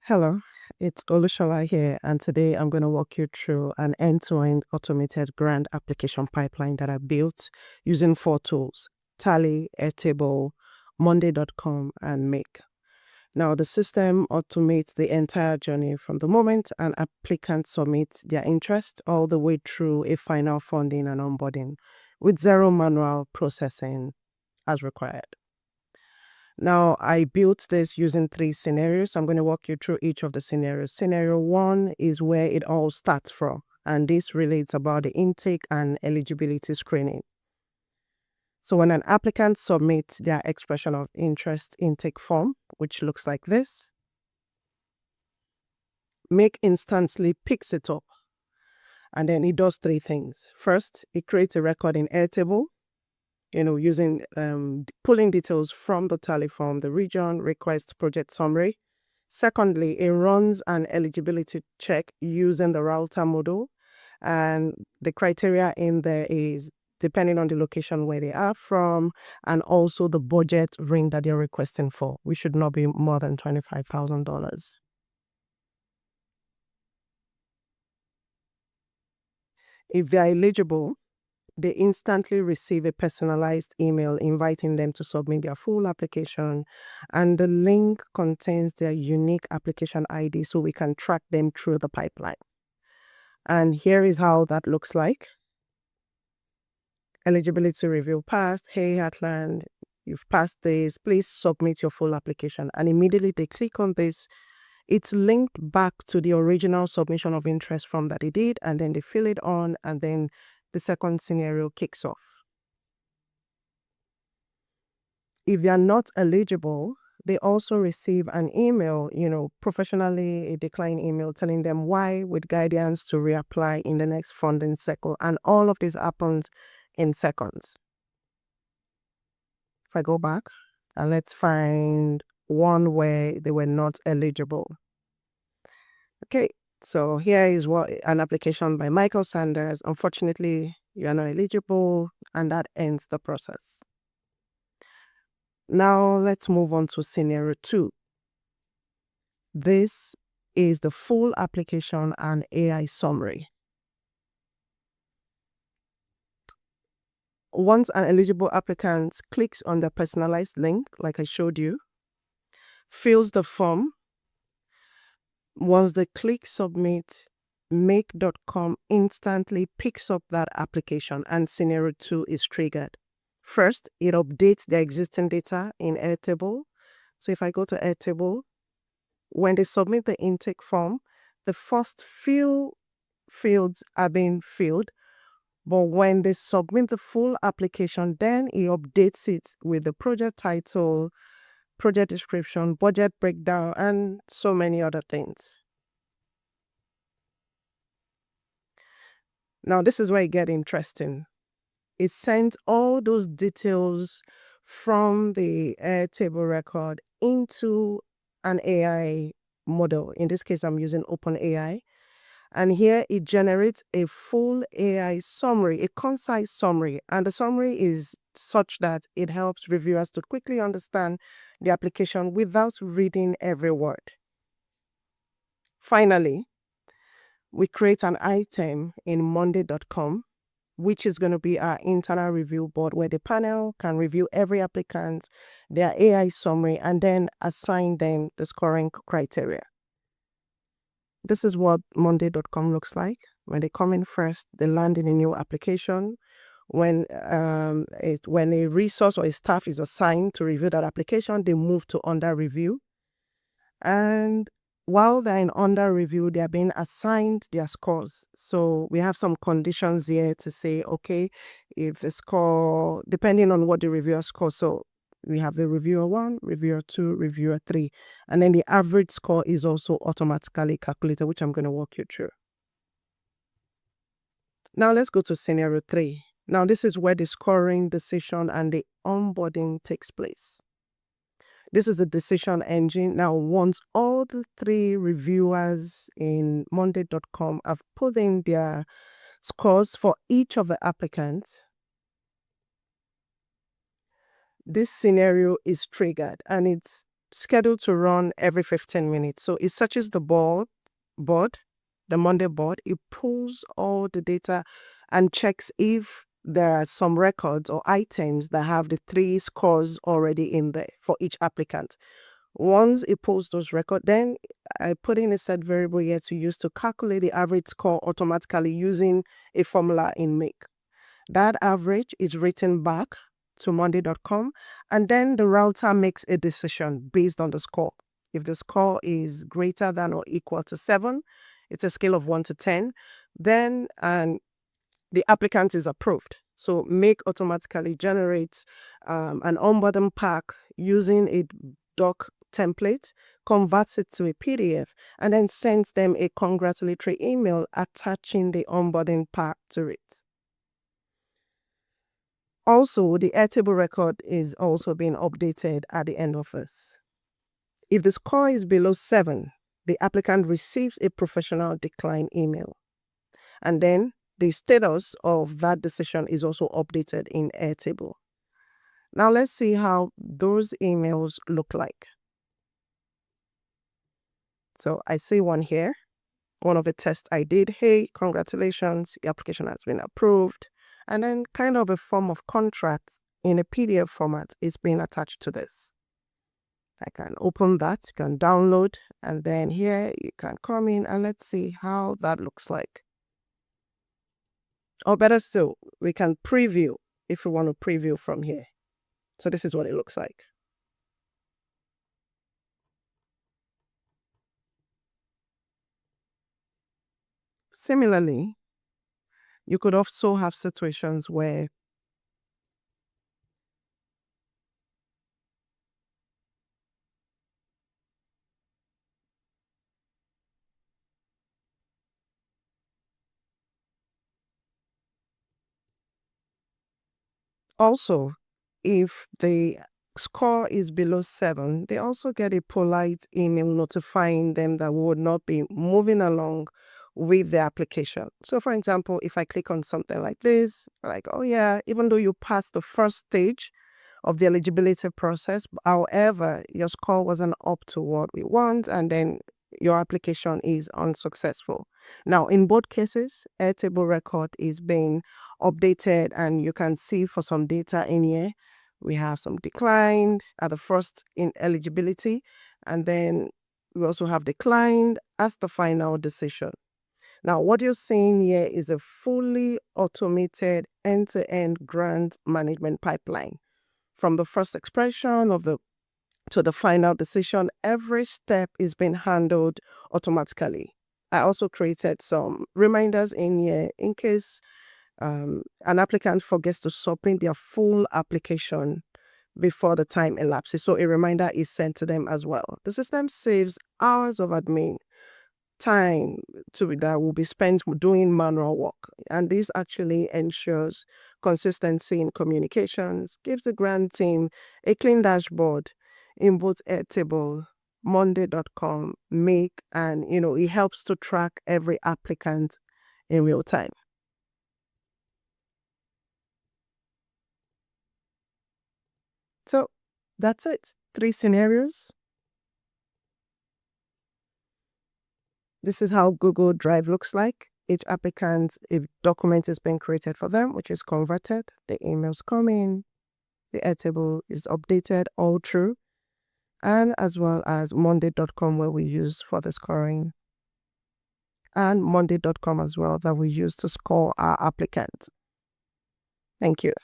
Hello, it's Olushola here, and today I'm going to walk you through an end-to-end automated grant application pipeline that I built using 4 tools: Tally, Airtable, Monday.com, and Make. Now, the system automates the entire journey from the moment an applicant submits their interest all the way through a final funding and onboarding with zero manual processing as required. Now, I built this using 3 scenarios. I'm going to walk you through each of the scenarios. Scenario 1 is where it all starts from, and this relates about the intake and eligibility screening. So when an applicant submits their expression of interest intake form, which looks like this, Make instantly picks it up, and then it does 3 things. First, it creates a record in Airtable, using pulling details from the tally form, the region, request, project summary. Secondly, it runs an eligibility check using the router model, and the criteria in there is depending on the location where they are from and also the budget ring that they're requesting for, which should not be more than $25,000. If they're eligible, they instantly receive a personalized email inviting them to submit their full application, and the link contains their unique application ID so we can track them through the pipeline. And here is how that looks like. Eligibility review passed. Hey, Heartland, you've passed this. Please submit your full application. And immediately they click on this. It's linked back to the original submission of interest form that they did, and then they fill it on, and then the second scenario kicks off. If they are not eligible, they also receive an email, professionally a decline email telling them why, with guidance to reapply in the next funding cycle. And all of this happens in seconds. If I go back and let's find one where they were not eligible. Okay, so here is what an application by Michael Sanders. Unfortunately, you are not eligible, and that ends the process. Now let's move on to scenario 2. This is the full application and AI summary. Once an eligible applicant clicks on the personalized link, like I showed you, fills the form, once they click submit, Make.com instantly picks up that application and scenario 2 is triggered. First, it updates the existing data in Airtable. So if I go to Airtable, when they submit the intake form, the first few fields are being filled, but when they submit the full application, then it updates it with the project title, project description, budget breakdown, and so many other things. Now, this is where it gets interesting. It sends all those details from the Airtable record into an AI model. In this case, I'm using OpenAI. And here it generates a full AI summary, a concise summary. And the summary is such that it helps reviewers to quickly understand the application without reading every word. Finally, we create an item in Monday.com, which is going to be our internal review board where the panel can review every applicant, their AI summary, and then assign them the scoring criteria. This is what Monday.com looks like. When they come in first, they land in a new application. When a resource or a staff is assigned to review that application, they move to under review. And while they're in under review, they are being assigned their scores. So we have some conditions here to say, okay, if the score, depending on what the reviewer scores, so we have the reviewer 1, reviewer 2, reviewer 3, and then the average score is also automatically calculated, which I'm going to walk you through. Now let's go to scenario 3. Now this is where the scoring, decision, and the onboarding takes place. This is a decision engine. Now, once all the 3 reviewers in Monday.com have put in their scores for each of the applicants, this scenario is triggered, and it's scheduled to run every 15 minutes. So it searches the board, the Monday board. It pulls all the data and checks if there are some records or items that have the 3 scores already in there for each applicant. Once it pulls those records, then I put in a set variable here to use to calculate the average score automatically using a formula in Make. That average is written back to monday.com, and then the router makes a decision based on the score. If the score is greater than or equal to 7, it's a scale of 1 to 10, then the applicant is approved. So Make automatically generates an onboarding pack using a doc template, converts it to a PDF, and then sends them a congratulatory email attaching the onboarding pack to it. Also, the Airtable record is also being updated at the end of this. If the score is below 7, the applicant receives a professional decline email. And then the status of that decision is also updated in Airtable. Now let's see how those emails look like. So I see one here, one of the tests I did. Hey, congratulations, your application has been approved. And then kind of a form of contract in a PDF format is being attached to this. I can open that, you can download, and then here you can come in and let's see how that looks like. Or better still, we can preview if we want to preview from here. So this is what it looks like. Similarly, you could also have situations where also, if the score is below 7, they also get a polite email notifying them that we would not be moving along with the application. So for example, if I click on something like this, like, oh yeah, even though you passed the first stage of the eligibility process, however, your score wasn't up to what we want, and then your application is unsuccessful. Now, in both cases, Airtable record is being updated, and you can see for some data in here, we have some declined at the first in eligibility, and then we also have declined as the final decision. Now, what you're seeing here is a fully automated end-to-end grant management pipeline. From the first expression to the final decision, every step is being handled automatically. I also created some reminders in here in case an applicant forgets to submit their full application before the time elapses. So a reminder is sent to them as well. The system saves hours of admin time that will be spent doing manual work, and this actually ensures consistency in communications, gives the grant team a clean dashboard in both Airtable, monday.com, Make, and it helps to track every applicant in real time. So that's it. 3 scenarios. This is how Google Drive looks like. Each applicant, a document is being created for them, which is converted. The emails come in. The Airtable is updated all through. And as well as monday.com, where we use for the scoring. And monday.com as well, that we use to score our applicants. Thank you.